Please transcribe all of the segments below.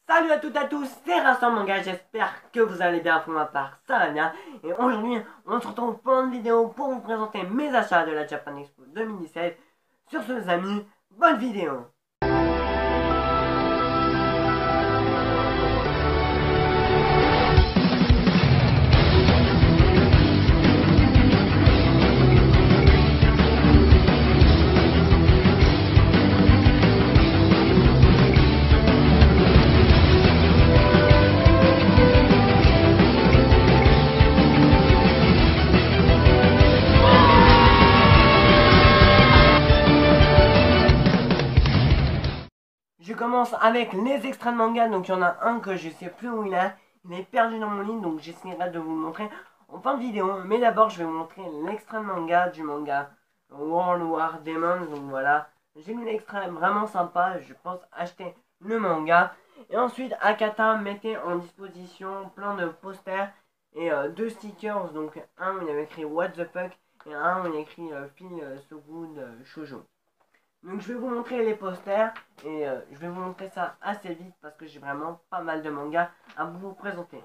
Salut à toutes et à tous, c'est Vincent Manga, j'espère que vous allez bien pour ma part, ça va bien. Et aujourd'hui, on se retrouve pour une vidéo pour vous présenter mes achats de la Japan Expo 2017. Sur ce les amis, bonne vidéo. Je commence avec les extraits de manga, donc il y en a un que je sais plus où il est perdu dans mon lit, donc j'essaierai de vous le montrer en fin de vidéo. Mais d'abord je vais vous montrer l'extrait de manga du manga World War Demons, donc voilà. J'ai mis l'extrait vraiment sympa, je pense acheter le manga. Et ensuite Akata mettait en disposition plein de posters et deux stickers, donc un où il y avait écrit What the fuck et un où il y a écrit Feel So Good Shoujo. Donc je vais vous montrer les posters et je vais vous montrer ça assez vite parce que j'ai vraiment pas mal de mangas à vous présenter.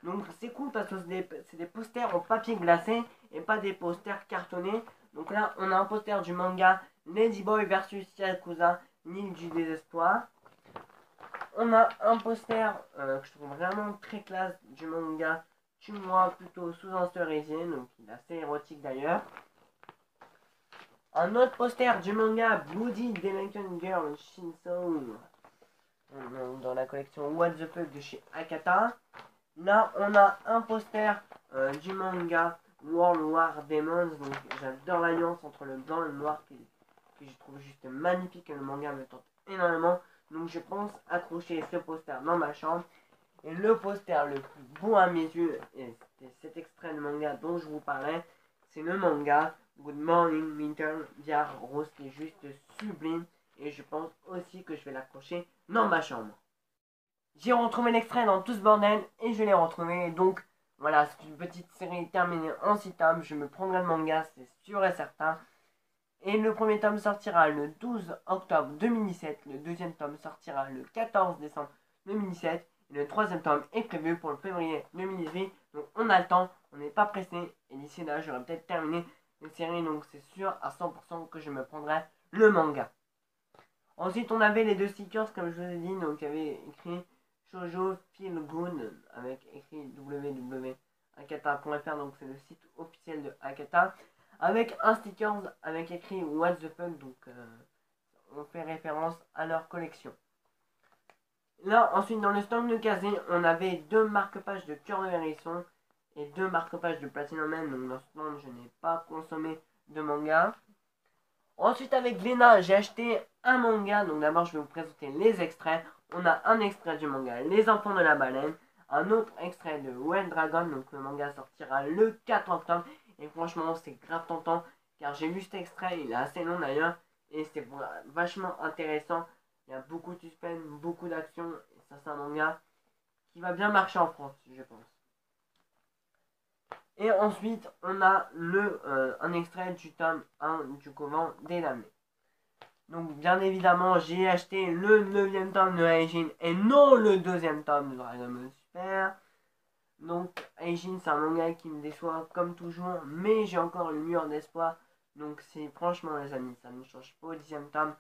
Donc c'est cool parce que c'est des posters en papier glacé et pas des posters cartonnés. Donc là on a un poster du manga Ladyboy vs Yakuza, l'île du désespoir. On a un poster que je trouve vraiment très classe du manga Tue-moi plutôt sous un cerisier, donc il est assez érotique d'ailleurs. Un autre poster du manga Bloody Delinquent Girl Shinso dans la collection What the Fuck de chez Akata. Là, on a un poster du manga World War Demons. Donc, j'adore l'alliance entre le blanc et le noir que je trouve juste magnifique et le manga me tente énormément. Donc, je pense accrocher ce poster dans ma chambre. Et le poster le plus beau à mes yeux, et c'est cet extrait de manga dont je vous parlais, c'est le manga Good Morning Winter via Rose qui est juste sublime et je pense aussi que je vais l'accrocher dans ma chambre. J'ai retrouvé l'extrait dans tout ce bordel et je l'ai retrouvé, donc voilà, c'est une petite série terminée en 6 tomes, je me prendrai le manga, c'est sûr et certain. Et le premier tome sortira le 12 octobre 2017, le deuxième tome sortira le 14 décembre 2017 et le troisième tome est prévu pour le février 2018. Donc on a le temps, on n'est pas pressé et d'ici là j'aurai peut-être terminé les séries, donc c'est sûr à 100% que je me prendrai le manga. Ensuite on avait les deux stickers comme je vous ai dit, donc il y avait écrit Shoujo Feel Good avec écrit www.akata.fr, donc c'est le site officiel de Akata, avec un sticker avec écrit What the fuck, donc on fait référence à leur collection. Là, ensuite, dans le stand de Kazé, on avait deux marque-pages de Cœur de Hérisson et deux marque-pages de Platinum Man, donc dans ce stand, je n'ai pas consommé de manga. Ensuite, avec Lena, j'ai acheté un manga, donc d'abord, je vais vous présenter les extraits. On a un extrait du manga Les Enfants de la Baleine, un autre extrait de Wild Dragon, donc le manga sortira le 4 octobre. Et franchement, c'est grave tentant, car j'ai lu cet extrait, il est assez long d'ailleurs, et c'est vachement intéressant. Il y a beaucoup de suspense, beaucoup d'action, et ça c'est un manga qui va bien marcher en France, je pense. Et ensuite, on a un extrait du tome 1 du Couvent des Damnés. Donc, bien évidemment, j'ai acheté le 9e tome de Aijin et non le 2e tome de Dragon Ball Super. Donc, Aijin, c'est un manga qui me déçoit comme toujours, mais j'ai encore une lueur d'espoir. Donc, c'est franchement, les amis, ça ne change pas au 10e tome.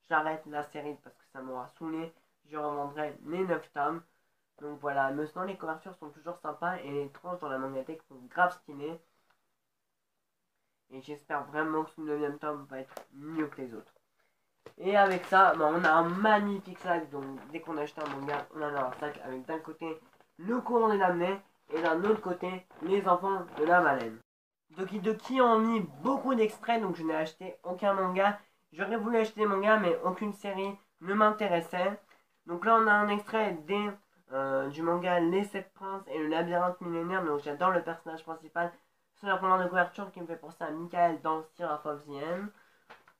J'arrête la série parce que ça m'aura saoulé. Je revendrai les 9 tomes. Donc voilà, mais sinon les couvertures sont toujours sympas et les tranches dans la mangatech sont grave stylées. Et j'espère vraiment que ce 9e tome va être mieux que les autres. Et avec ça, on a un magnifique sac. Donc dès qu'on achète un manga, on a un sac avec d'un côté le courant des damnés et d'un autre côté les enfants de la baleine. Doki Doki ont mis beaucoup d'extraits, donc je n'ai acheté aucun manga. J'aurais voulu acheter des mangas, mais aucune série ne m'intéressait. Donc là, on a un extrait du manga Les 7 Princes et le labyrinthe millénaire. Donc j'adore le personnage principal sur la première de couverture qui me fait penser à Michael dans Stirrup of the End.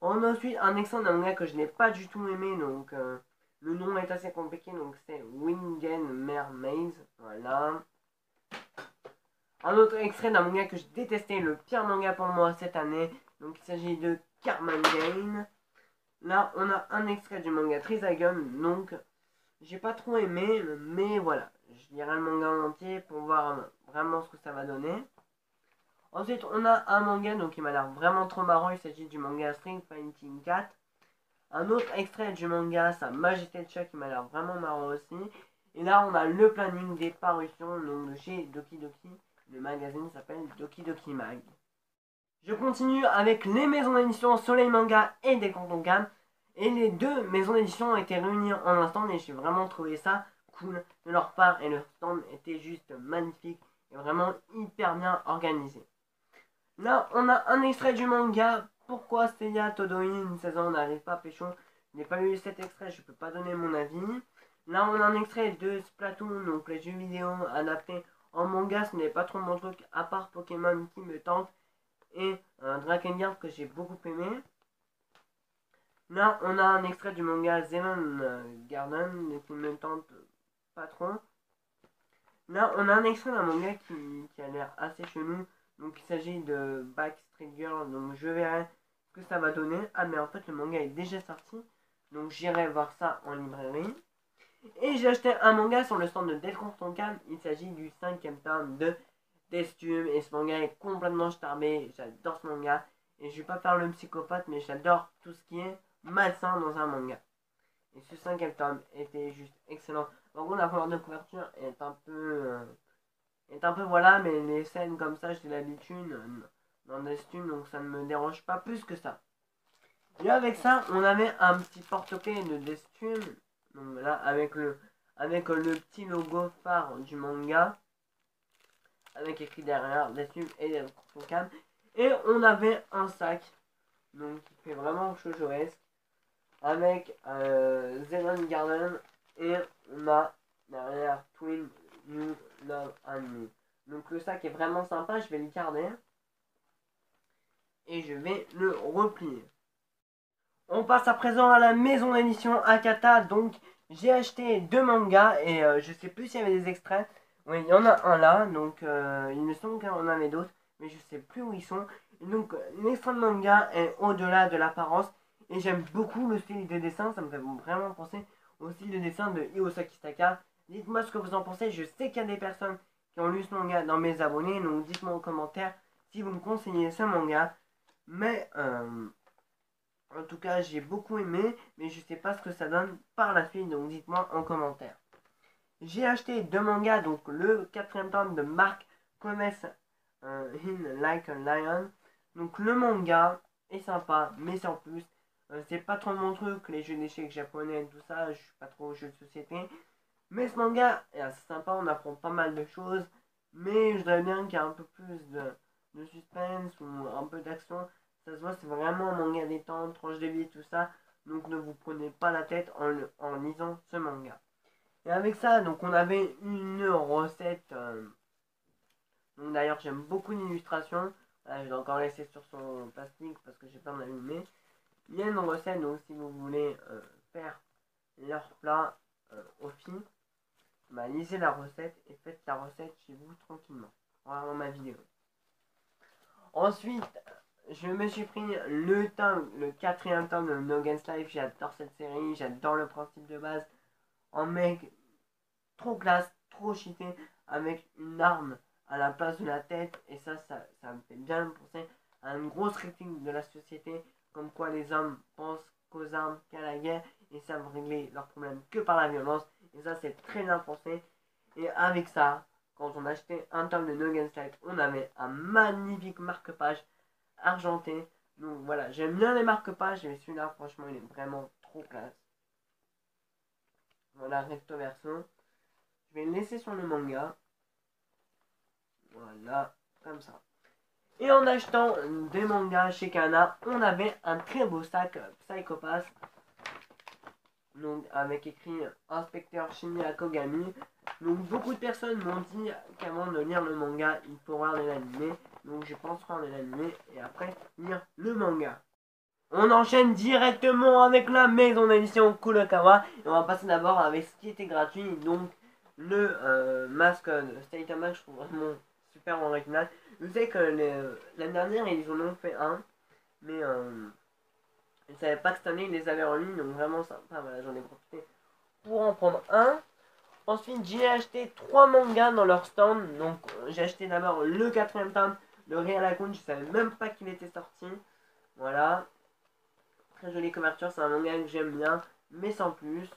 On a ensuite un extrait d'un manga que je n'ai pas du tout aimé, donc le nom est assez compliqué, donc c'est Wingen Mermaids. Voilà. Un autre extrait d'un manga que j'ai détesté, le pire manga pour moi cette année. Donc il s'agit de Carman Gain. Là, on a un extrait du manga Trisagon, donc j'ai pas trop aimé, mais voilà. Je lirai le manga en entier pour voir vraiment ce que ça va donner. Ensuite, on a un manga donc qui m'a l'air vraiment trop marrant. Il s'agit du manga String Fighting 4. Un autre extrait du manga, Sa Majesté de Chat, qui m'a l'air vraiment marrant aussi. Et là, on a le planning des parutions donc, de chez Doki Doki. Le magazine s'appelle Doki Doki Mag. Je continue avec les maisons d'édition Soleil Manga et Décanton. Et les deux maisons d'édition ont été réunies en un stand et j'ai vraiment trouvé ça cool de leur part. Et leur stand était juste magnifique et vraiment hyper bien organisé. Là, on a un extrait du manga. Pourquoi Seiya Todoi, une saison, n'arrive pas à pécho? Je n'ai pas lu cet extrait, je peux pas donner mon avis. Là, on a un extrait de Splatoon, donc les jeux vidéo adaptés en manga. Ce n'est pas trop mon truc, à part Pokémon qui me tente. Et Drakengard que j'ai beaucoup aimé. Là, on a un extrait du manga Zenon Garden qui me tente pas trop. Là, on a un extrait d'un manga qui a l'air assez chelou. Donc, il s'agit de Backstreet Girl. Donc, je verrai ce que ça va donner. Ah, mais en fait, le manga est déjà sorti. Donc, j'irai voir ça en librairie. Et j'ai acheté un manga sur le stand de Delcontoncan. Il s'agit du 5e tome de Deathstube. Et ce manga est complètement starbé. J'adore ce manga. Et je vais pas faire le psychopathe, mais j'adore tout ce qui est malsain dans un manga. Et ce 5e tome était juste excellent. En gros, la couleur de couverture est un peu voilà, mais les scènes comme ça, j'ai l'habitude dans Deathstube, donc ça ne me dérange pas plus que ça. Et avec ça, on avait un petit porte-clés de Deathstube. Donc voilà, avec le petit logo phare du manga. Avec écrit derrière Deathstube et Delcontoncan. Et on avait un sac. Donc qui fait vraiment shoujoesque. Avec Zenon Garden. Et on a derrière Twin New Love and Me. Donc le sac est vraiment sympa. Je vais le garder. Et je vais le replier. On passe à présent à la maison d'édition Akata. Donc, j'ai acheté deux mangas et je sais plus s'il y avait des extraits. Oui, il y en a un là. Donc, il me semble qu'il y en avait d'autres. Mais je sais plus où ils sont. Et donc, l'extrait de manga est au-delà de l'apparence. Et j'aime beaucoup le style de dessin. Ça me fait vraiment penser au style de dessin de Iosaki Taka. Dites-moi ce que vous en pensez. Je sais qu'il y a des personnes qui ont lu ce manga dans mes abonnés. Donc, dites-moi en commentaire si vous me conseillez ce manga. Mais, en tout cas, j'ai beaucoup aimé, mais je sais pas ce que ça donne par la suite, donc dites-moi en commentaire. J'ai acheté deux mangas, donc le 4e tome de Mark Comes In Like a Lion. Donc le manga est sympa, mais sans plus. C'est pas trop mon truc, les jeux d'échecs japonais, tout ça, je suis pas trop jeu de société. Mais ce manga est assez sympa, on apprend pas mal de choses. Mais je voudrais bien qu'il y ait un peu plus de suspense ou un peu d'action. Ça se voit, c'est vraiment un manga détente, tranche de vie, tout ça. Donc ne vous prenez pas la tête en lisant ce manga. Et avec ça, donc on avait une recette. Donc d'ailleurs, j'aime beaucoup l'illustration. Voilà, je vais encore laisser sur son plastique parce que j'ai peur d'allumer. Il y a une recette, donc si vous voulez faire leur plat au fil, bah, lisez la recette et faites la recette chez vous tranquillement. Voilà ma vidéo. Ensuite, je me suis pris le 4e tome de No Games Life. J'adore cette série, j'adore le principe de base. Un mec trop classe, trop cheaté, avec une arme à la place de la tête. Et ça me fait bien penser à une grosse critique de la société, comme quoi les hommes pensent qu'aux armes, qu'à la guerre, et savent régler leurs problèmes que par la violence. Et ça, c'est très bien pensé. Et avec ça, quand on achetait un tome de No Games Life, on avait un magnifique marque-page argenté. Donc voilà, j'aime bien les marque-pages, mais celui-là, franchement, il est vraiment trop classe. Voilà, recto verso. Je vais le laisser sur le manga. Voilà, comme ça. Et en achetant des mangas chez Kana, on avait un très beau sac Psychopath. Donc avec écrit Inspecteur Shinya Kogami. Donc beaucoup de personnes m'ont dit qu'avant de lire le manga, il faut regarder l'anime. Donc je pense regarder l'anime et après lire le manga. On enchaîne directement avec la maison d'édition Kurokawa. Et on va passer d'abord avec ce qui était gratuit. Donc le masque de State of Max, je trouve vraiment super original. Je sais que l'année dernière ils en ont fait un. Mais je savais pas que cette année ils les avaient remis. Donc vraiment sympa, voilà, j'en ai profité pour en prendre un. Ensuite, j'ai acheté 3 mangas dans leur stand. Donc, j'ai acheté d'abord le 4ème tome de Ria Lacune. Je savais même pas qu'il était sorti. Voilà. Très jolie couverture. C'est un manga que j'aime bien, mais sans plus.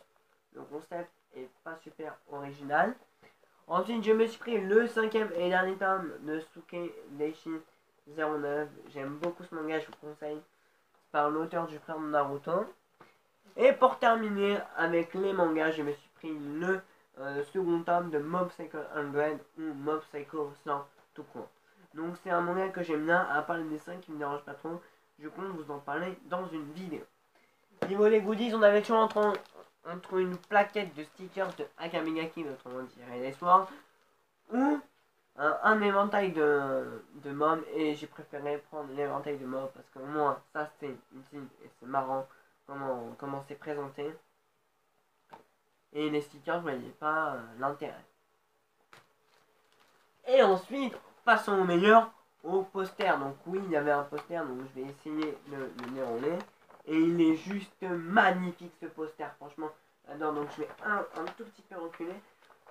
Le concept est pas super original. Ensuite, je me suis pris le 5ème et dernier tome de Suke Daishi 09. J'aime beaucoup ce manga, je vous conseille. C'est par l'auteur du frère de Naruto. Et pour terminer avec les mangas, je me suis pris le second tome de Mob Psycho 100 ou Mob Psycho 100 tout court. Donc c'est un manga que j'aime bien, à part le dessin qui me dérange pas trop. Je compte vous en parler dans une vidéo. Niveau des goodies, on avait toujours entre une plaquette de stickers de Akamigaki, autrement dit Red Sword, ou un éventail de Mob, et j'ai préféré prendre l'éventail de Mob parce que moi ça c'est utile et c'est marrant comment c'est présenté. Et les stickers, je voyais pas l'intérêt. Et ensuite, passons au meilleur, au poster. Donc oui, il y avait un poster, donc je vais essayer de le dérouler. Et il est juste magnifique ce poster, franchement. J'adore. Donc je vais un tout petit peu reculer.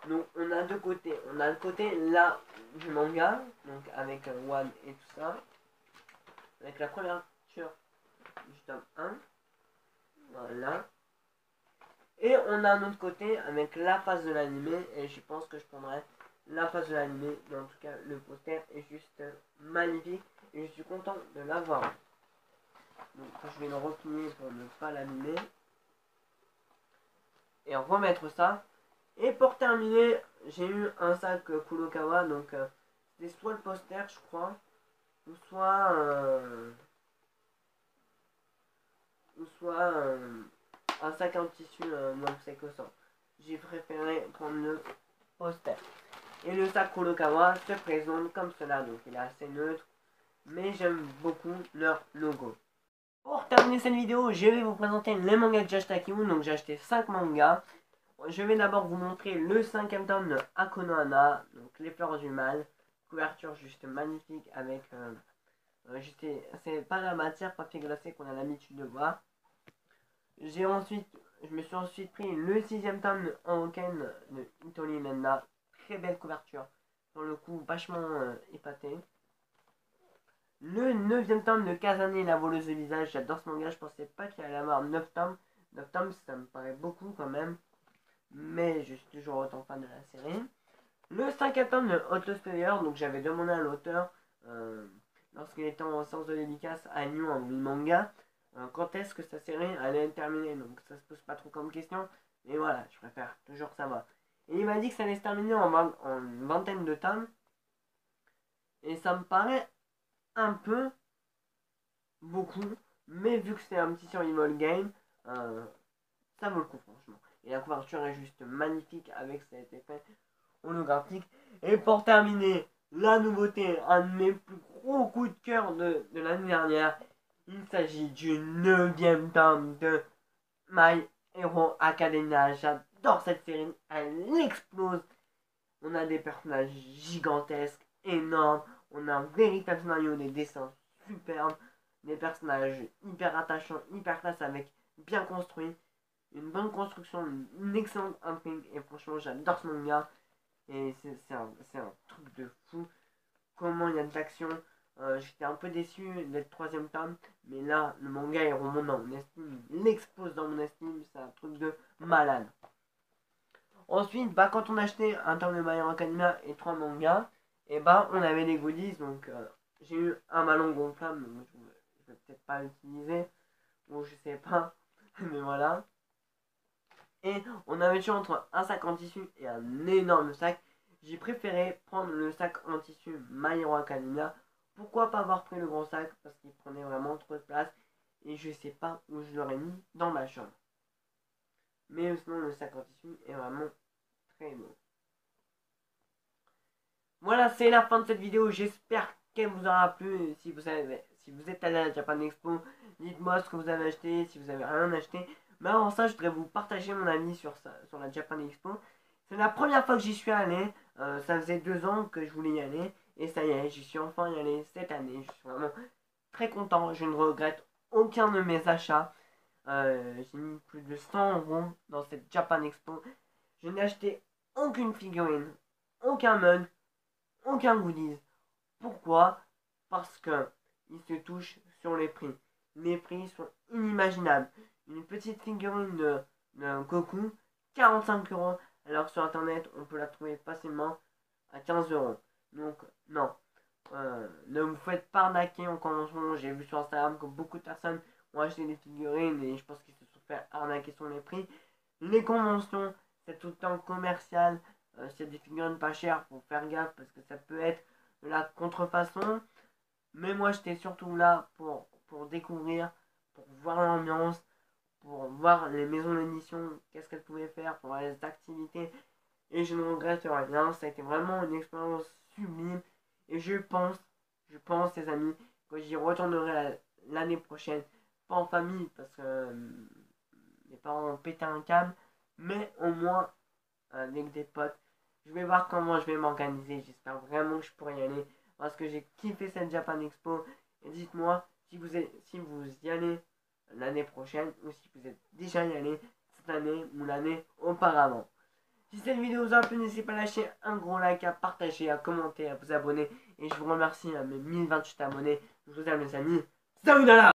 Donc on a deux côtés. On a le côté là du manga, donc avec One et tout ça. Avec la première couverture du tome 1. Voilà. Et on a un autre côté avec la face de l'animé. Et je pense que je prendrai la face de l'animé. Mais en tout cas, le poster est juste magnifique. Et je suis content de l'avoir. Donc je vais le replier pour ne pas l'animer. Et remettre ça. Et pour terminer, j'ai eu un sac Kurokawa. Donc c'était soit le poster, je crois. Ou soit... un sac en tissu Mob Psycho 100. J'ai préféré prendre le poster. Et le sac Kurokawa se présente comme cela, donc il est assez neutre, mais j'aime beaucoup leur logo. Pour terminer cette vidéo, je vais vous présenter les mangas que j'ai acheté à Kiwu, donc j'ai acheté 5 mangas. Je vais d'abord vous montrer le 5ème tome de Akono Hana, donc Les Fleurs du Mal, couverture juste magnifique avec, c'est pas la matière papier glacé qu'on a l'habitude de voir. Je me suis ensuite pris le 6ème tome de Honken de Itori Menda. Très belle couverture. Pour le coup, vachement épaté. Le 9ème tome de Kazane, la voleuse de visage. J'adore ce manga. Je pensais pas qu'il allait avoir 9 tomes. 9 tomes, ça me paraît beaucoup quand même. Mais je suis toujours autant fan de la série. Le 5ème tome de Hot Player. Donc j'avais demandé à l'auteur, lorsqu'il était en séance de dédicace à Lyon en manga, quand est-ce que sa série allait être terminée. Donc ça se pose pas trop comme question. Mais voilà, je préfère toujours savoir. Et il m'a dit que ça allait se terminer en une vingtaine de tomes. Et ça me paraît un peu beaucoup. Mais vu que c'est un petit survival game, ça vaut le coup franchement. Et la couverture est juste magnifique avec cet effet holographique. Et pour terminer, la nouveauté, un de mes plus gros coups de cœur de l'année dernière. Il s'agit du 9ème tome de My Hero Academia. J'adore cette série, elle explose. On a des personnages gigantesques, énormes. On a un véritable scénario, des dessins superbes. Des personnages hyper attachants, hyper classe avec bien construits. Une bonne construction, une excellente intrigue. Et franchement, j'adore ce manga. Et c'est un truc de fou. Comment il y a de l'action. J'étais un peu déçu d'être 3ème tome. Mais là, le manga il remonte dans mon estime. Il l'expose dans mon estime. C'est un truc de malade. Ensuite, quand on achetait un tome de My Hero Academia et 3 mangas, et on avait les goodies. Donc j'ai eu un ballon gonflable. Donc je vais peut-être pas l'utiliser. Ou je sais pas. Mais voilà. Et on avait toujours entre un sac en tissu et un énorme sac. J'ai préféré prendre le sac en tissu My Hero Academia. Pourquoi pas avoir pris le gros sac? Parce qu'il prenait vraiment trop de place. Et je sais pas où je l'aurais mis dans ma chambre. Mais sinon le sac en tissu est vraiment très beau. Voilà, c'est la fin de cette vidéo. J'espère qu'elle vous aura plu. Si vous êtes allé à la Japan Expo, dites-moi ce que vous avez acheté. Si vous avez rien acheté. Mais avant ça, je voudrais vous partager mon avis sur la Japan Expo. C'est la première fois que j'y suis allé. Ça faisait 2 ans que je voulais y aller. Et ça y est, j'y suis enfin y allé cette année. Je suis vraiment très content. Je ne regrette aucun de mes achats. J'ai mis plus de 100 € dans cette Japan Expo. Je n'ai acheté aucune figurine, aucun mug, aucun goodies. Pourquoi? Parce que ils se touchent sur les prix. Les prix sont inimaginables. Une petite figurine de Goku, 45 €. Alors sur internet, on peut la trouver facilement à 15 €. Donc, non. Ne vous faites pas arnaquer en convention. J'ai vu sur Instagram que beaucoup de personnes ont acheté des figurines et je pense qu'ils se sont fait arnaquer sur les prix. Les conventions, c'est tout le temps commercial. S'il y a des figurines pas chères, faut faire gaffe parce que ça peut être de la contrefaçon. Mais moi, j'étais surtout là pour découvrir, pour voir l'ambiance, pour voir les maisons d'édition, qu'est-ce qu'elles pouvaient faire, pour voir les activités. Et je ne regrette rien. Ça a été vraiment une expérience sublime. Et je pense, les amis, que j'y retournerai l'année prochaine. Pas en famille, parce que mes parents ont pété un câble. Mais au moins avec des potes. Je vais voir comment je vais m'organiser. J'espère vraiment que je pourrai y aller. Parce que j'ai kiffé cette Japan Expo. Et dites-moi si vous y allez l'année prochaine ou si vous êtes déjà y allé cette année ou l'année auparavant. Si cette vidéo vous a plu, n'hésitez pas à lâcher un gros like, à partager, à commenter, à vous abonner. Et je vous remercie à mes 1028 abonnés. Je vous aime les amis. Salut là.